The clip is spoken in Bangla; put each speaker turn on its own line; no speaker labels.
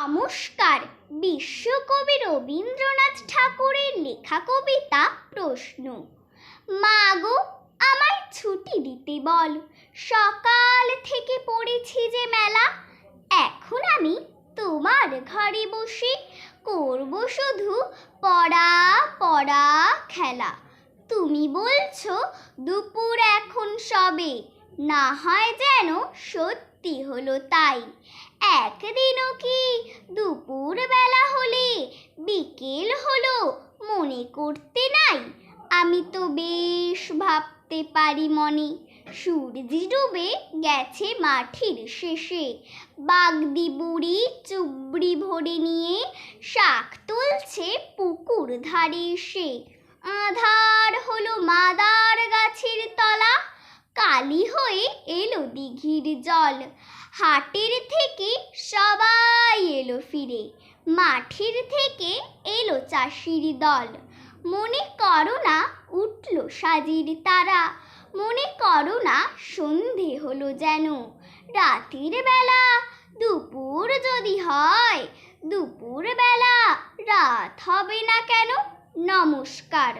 নমস্কার। বিশ্বকবি রবীন্দ্রনাথ ঠাকুরের লেখা কবিতা প্রশ্ন। মা গো, আমায় ছুটি দিতে বল, সকাল থেকে পড়েছি যে মেলা। এখন আমি তোমার ঘরে বসে করব শুধু পড়া পড়া খেলা। তুমি বলছো দুপুর এখন সবে, না হয় যেন সত্যি হলো তাই। একদিনও কি দুপুর বেলা হলে বিকেল হলো মনে করতে নাই? আমি তো বেশ ভাবতে পারি মনে, সূর্য ডুবে গেছে মাঠের শেষে। বাগদি বুড়ি চুবড়ি ভরে নিয়ে শাক তুলছে পুকুর ধারে এসে। আঁধার হলো মাদার গাছের তলা, কালি হয়ে এলো দিঘির জল। হাটের থেকে সবাই এলো ফিরে, মাঠের থেকে এলো চাষির দল। মনে করো না উঠল সাজির তারা, মনে করো না সন্ধে হলো যেন। রাতের বেলা দুপুর যদি হয়, দুপুর বেলা রাত হবে না কেন? নমস্কার।